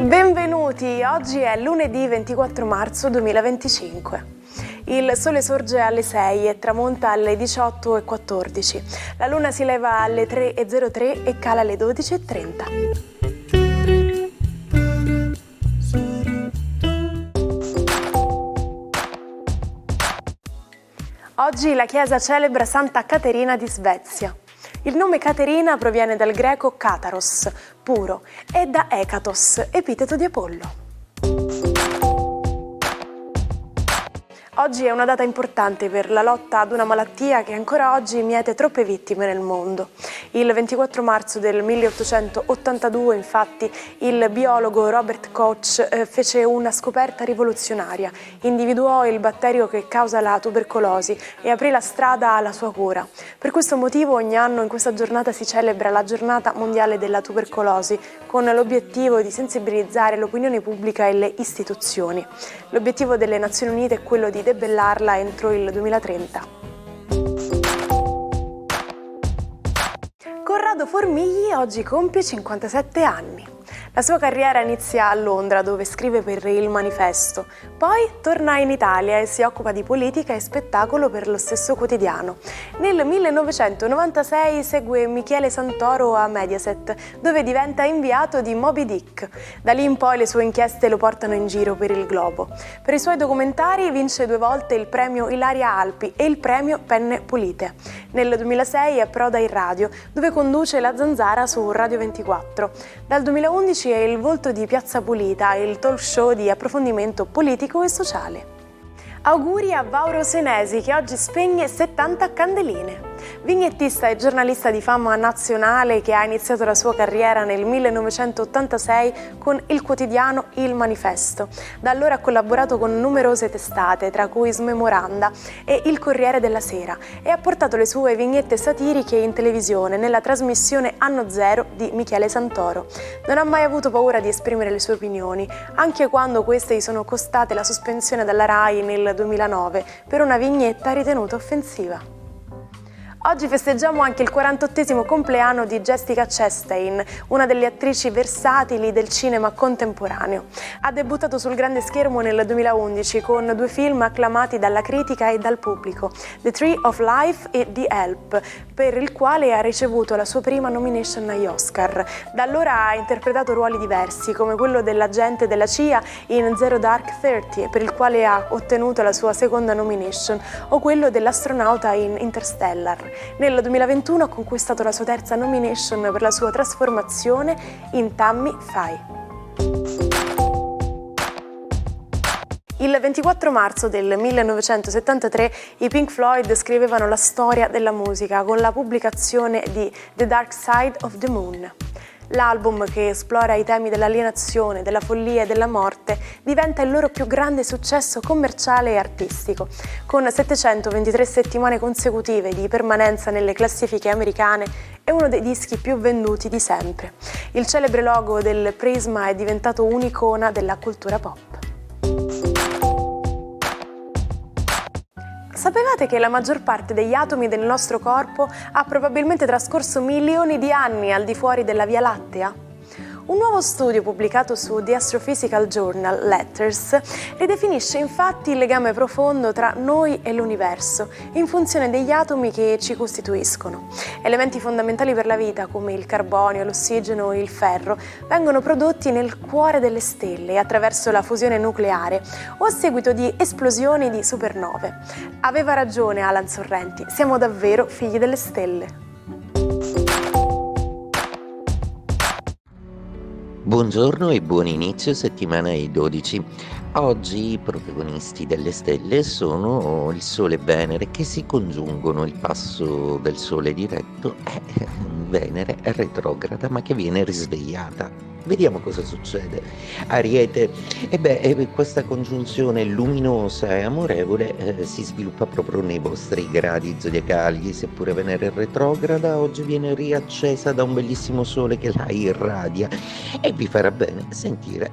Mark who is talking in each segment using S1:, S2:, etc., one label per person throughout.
S1: Benvenuti, oggi è lunedì 24 marzo 2025. Il sole sorge alle 6 e tramonta alle 18:14. La luna si leva alle 3:03 e cala alle 12:30. Oggi la Chiesa celebra Santa Caterina di Svezia. Il nome Caterina proviene dal greco kataros, puro, e da Ekatos, epiteto di Apollo. Oggi è una data importante per la lotta ad una malattia che ancora oggi miete troppe vittime nel mondo. Il 24 marzo del 1882, infatti, il biologo Robert Koch fece una scoperta rivoluzionaria, individuò il batterio che causa la tubercolosi e aprì la strada alla sua cura. Per questo motivo ogni anno in questa giornata si celebra la Giornata Mondiale della Tubercolosi, con l'obiettivo di sensibilizzare l'opinione pubblica e le istituzioni. L'obiettivo delle Nazioni Unite è quello di debellarla entro il 2030. Corrado Formigli oggi compie 57 anni. La sua carriera inizia a Londra, dove scrive per Il Manifesto. Poi torna in Italia e si occupa di politica e spettacolo per lo stesso quotidiano. Nel 1996 segue Michele Santoro a Mediaset, dove diventa inviato di Moby Dick. Da lì in poi le sue inchieste lo portano in giro per il globo. Per i suoi documentari vince 2 volte il premio Ilaria Alpi e il premio Penne Pulite. Nel 2006 approda in radio, dove conduce La Zanzara su Radio 24. Dal 2011 è il volto di Piazza Pulita, il talk show di approfondimento politico e sociale. Auguri a Vauro Senesi, che oggi spegne 70 candeline. Vignettista e giornalista di fama nazionale che ha iniziato la sua carriera nel 1986 con il quotidiano Il Manifesto. Da allora ha collaborato con numerose testate, tra cui Smemoranda e Il Corriere della Sera, e ha portato le sue vignette satiriche in televisione nella trasmissione Anno Zero di Michele Santoro. Non ha mai avuto paura di esprimere le sue opinioni, anche quando queste gli sono costate la sospensione dalla RAI nel 2009 per una vignetta ritenuta offensiva. Oggi festeggiamo anche il 48esimo compleanno di Jessica Chastain, una delle attrici versatili del cinema contemporaneo. Ha debuttato sul grande schermo nel 2011 con 2 film acclamati dalla critica e dal pubblico, The Tree of Life e The Help, per il quale ha ricevuto la sua prima nomination agli Oscar. Da allora ha interpretato ruoli diversi, come quello dell'agente della CIA in Zero Dark Thirty, per il quale ha ottenuto la sua seconda nomination, o quello dell'astronauta in Interstellar. Nel 2021 ha conquistato la sua terza nomination per la sua trasformazione in Tammy Faye. Il 24 marzo del 1973 i Pink Floyd scrivevano la storia della musica con la pubblicazione di The Dark Side of the Moon. L'album, che esplora i temi dell'alienazione, della follia e della morte, diventa il loro più grande successo commerciale e artistico. Con 723 settimane consecutive di permanenza nelle classifiche americane, è uno dei dischi più venduti di sempre. Il celebre logo del prisma è diventato un'icona della cultura pop. Sapevate che la maggior parte degli atomi del nostro corpo ha probabilmente trascorso milioni di anni al di fuori della Via Lattea? Un nuovo studio pubblicato su The Astrophysical Journal Letters ridefinisce infatti il legame profondo tra noi e l'universo, in funzione degli atomi che ci costituiscono. Elementi fondamentali per la vita, come il carbonio, l'ossigeno e il ferro, vengono prodotti nel cuore delle stelle attraverso la fusione nucleare o a seguito di esplosioni di supernove. Aveva ragione Alan Sorrenti, siamo davvero figli delle stelle.
S2: Buongiorno e buon inizio settimana ai 12. Oggi i protagonisti delle stelle sono il Sole e Venere, che si congiungono. Il passo del Sole diretto è Venere è retrograda, ma che viene risvegliata. Vediamo cosa succede. Ariete, questa congiunzione luminosa e amorevole si sviluppa proprio nei vostri gradi zodiacali. Seppure Venere è retrograda, oggi viene riaccesa da un bellissimo sole che la irradia e vi farà bene sentire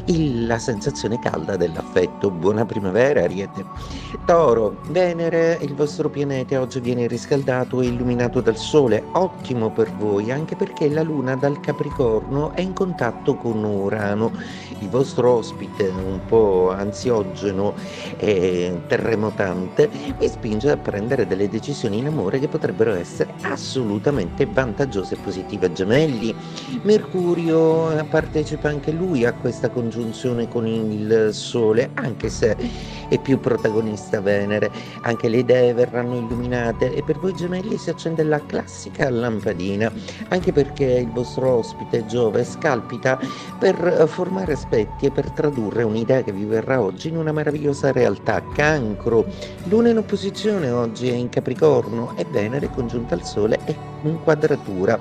S2: la sensazione calda dell'affetto. Buona primavera, Ariete. Toro, Venere, il vostro pianeta oggi viene riscaldato e illuminato dal Sole, ottimo per voi, anche perché la Luna dal Capricorno è in contatto con Urano, il vostro ospite un po' ansiogeno e terremotante, vi spinge a prendere delle decisioni in amore che potrebbero essere assolutamente vantaggiose e positive. Gemelli, Mercurio partecipa anche lui a questa congiunzione con il Sole, anche se è più protagonista Venere, anche le idee verranno illuminate e per voi gemelli si accende la classica lampadina, anche perché il vostro ospite Giove scalpita per formare aspetti e per tradurre un'idea che vi verrà oggi in una meravigliosa realtà. Cancro, Luna in opposizione oggi è in Capricorno e Venere congiunta al Sole è in quadratura.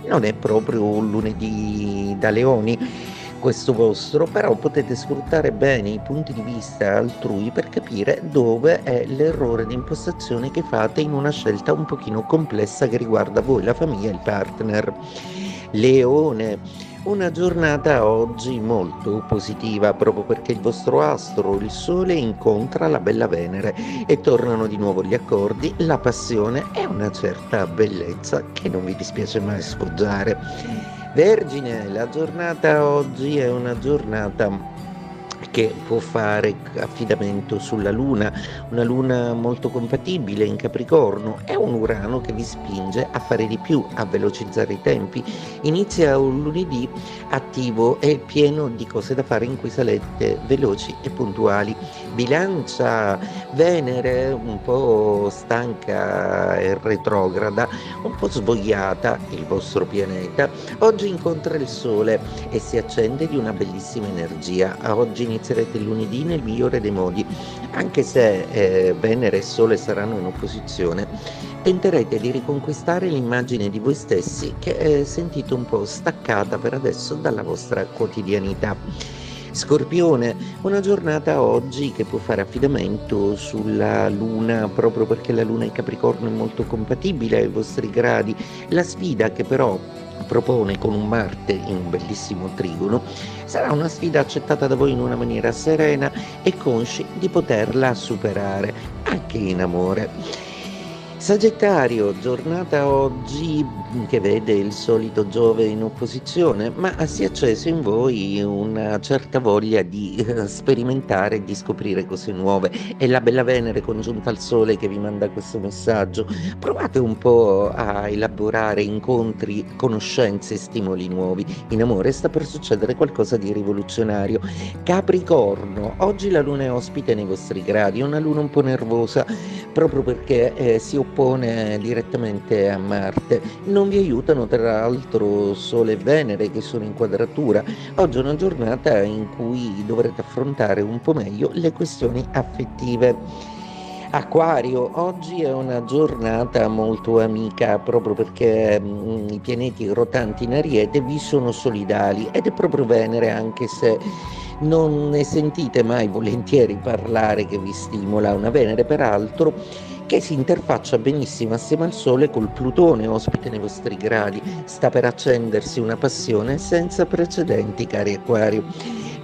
S2: Non è proprio un lunedì da leoni questo vostro, però potete sfruttare bene i punti di vista altrui per capire dove è l'errore di impostazione che fate in una scelta un pochino complessa che riguarda voi, la famiglia e il partner. Leone, una giornata oggi molto positiva proprio perché il vostro astro, il Sole, incontra la bella Venere e tornano di nuovo gli accordi, la passione e una certa bellezza che non vi dispiace mai sfoggiare. Vergine, la giornata oggi è una giornata che può fare affidamento sulla Luna, una Luna molto compatibile in Capricorno e un Urano che vi spinge a fare di più, a velocizzare i tempi. Inizia un lunedì attivo e pieno di cose da fare in cui sarete veloci e puntuali. Bilancia, Venere un po' stanca e retrograda, un po' svogliata, il vostro pianeta, oggi incontra il Sole e si accende di una bellissima energia. Oggi inizierete il lunedì nel migliore dei modi, anche se Venere e Sole saranno in opposizione. Tenterete di riconquistare l'immagine di voi stessi che sentite un po' staccata per adesso dalla vostra quotidianità. Scorpione, una giornata oggi che può fare affidamento sulla Luna proprio perché la Luna in Capricorno è molto compatibile ai vostri gradi. La sfida che però propone con un Marte in un bellissimo trigono sarà una sfida accettata da voi in una maniera serena e consci di poterla superare anche in amore. Sagittario, giornata oggi che vede il solito Giove in opposizione, ma si è acceso in voi una certa voglia di sperimentare e di scoprire cose nuove. È la bella Venere congiunta al Sole che vi manda questo messaggio. Provate un po' a elaborare incontri, conoscenze e stimoli nuovi. In amore sta per succedere qualcosa di rivoluzionario. Capricorno, oggi la Luna è ospite nei vostri gradi, è una Luna un po' nervosa proprio perché si oppone direttamente a Marte. Non vi aiutano tra l'altro Sole e Venere che sono in quadratura. Oggi è una giornata in cui dovrete affrontare un po' meglio le questioni affettive. Acquario, oggi è una giornata molto amica proprio perché i pianeti rotanti in Ariete vi sono solidali ed è proprio Venere, anche se non ne sentite mai volentieri parlare, che vi stimola. Una Venere peraltro che si interfaccia benissimo assieme al Sole col Plutone ospite nei vostri gradi. Sta per accendersi una passione senza precedenti, cari Acquario.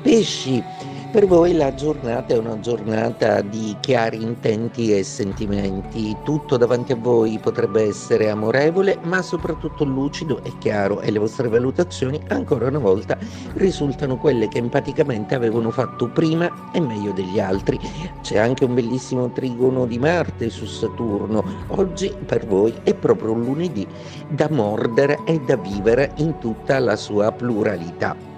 S2: Pesci, per voi la giornata è una giornata di chiari intenti e sentimenti. Tutto davanti a voi potrebbe essere amorevole, ma soprattutto lucido e chiaro, e le vostre valutazioni ancora una volta risultano quelle che empaticamente avevano fatto prima e meglio degli altri. C'è anche un bellissimo trigono di Marte su Saturno. Oggi per voi è proprio un lunedì da mordere e da vivere in tutta la sua pluralità.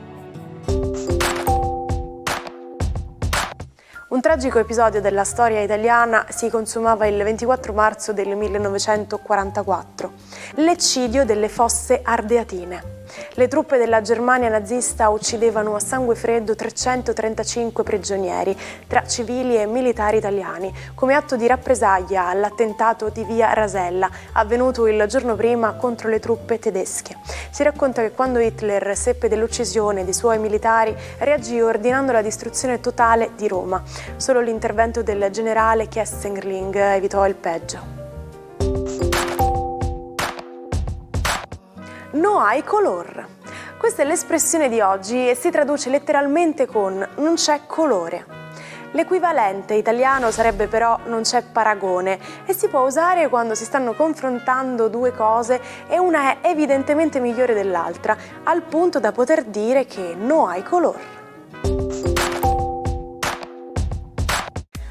S1: Un tragico episodio della storia italiana si consumava il 24 marzo del 1944, l'eccidio delle Fosse Ardeatine. Le truppe della Germania nazista uccidevano a sangue freddo 335 prigionieri, tra civili e militari italiani, come atto di rappresaglia all'attentato di via Rasella, avvenuto il giorno prima contro le truppe tedesche. Si racconta che quando Hitler seppe dell'uccisione dei suoi militari, reagì ordinando la distruzione totale di Roma. Solo l'intervento del generale Kesselring evitò il peggio. No ai color. Questa è l'espressione di oggi e si traduce letteralmente con non c'è colore. L'equivalente italiano sarebbe però non c'è paragone e si può usare quando si stanno confrontando due cose e una è evidentemente migliore dell'altra, al punto da poter dire che no hay color.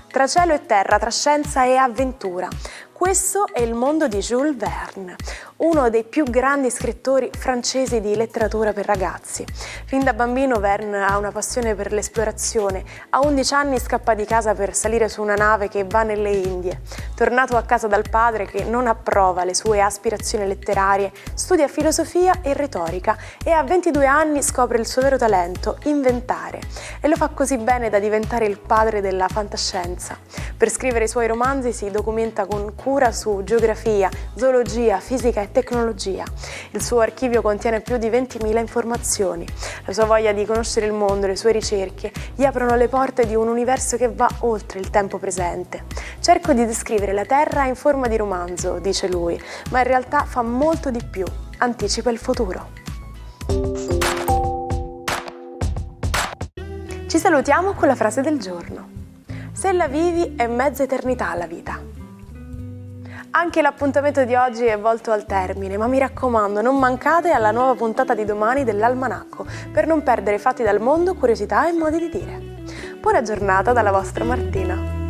S1: Tra cielo e terra, tra scienza e avventura. Questo è il mondo di Jules Verne, uno dei più grandi scrittori francesi di letteratura per ragazzi. Fin da bambino Verne ha una passione per l'esplorazione. A 11 anni scappa di casa per salire su una nave che va nelle Indie. Tornato a casa dal padre che non approva le sue aspirazioni letterarie, studia filosofia e retorica e a 22 anni scopre il suo vero talento, inventare. E lo fa così bene da diventare il padre della fantascienza. Per scrivere i suoi romanzi si documenta con cura su geografia, zoologia, fisica e tecnologia. Il suo archivio contiene più di 20.000 informazioni. La sua voglia di conoscere il mondo e le sue ricerche gli aprono le porte di un universo che va oltre il tempo presente. Cerco di descrivere la Terra in forma di romanzo, dice lui, ma in realtà fa molto di più, anticipa il futuro. Ci salutiamo con la frase del giorno. Se la vivi è mezza eternità la vita. Anche l'appuntamento di oggi è volto al termine, ma mi raccomando, non mancate alla nuova puntata di domani dell'Almanacco per non perdere fatti dal mondo, curiosità e modi di dire. Buona giornata dalla vostra Martina.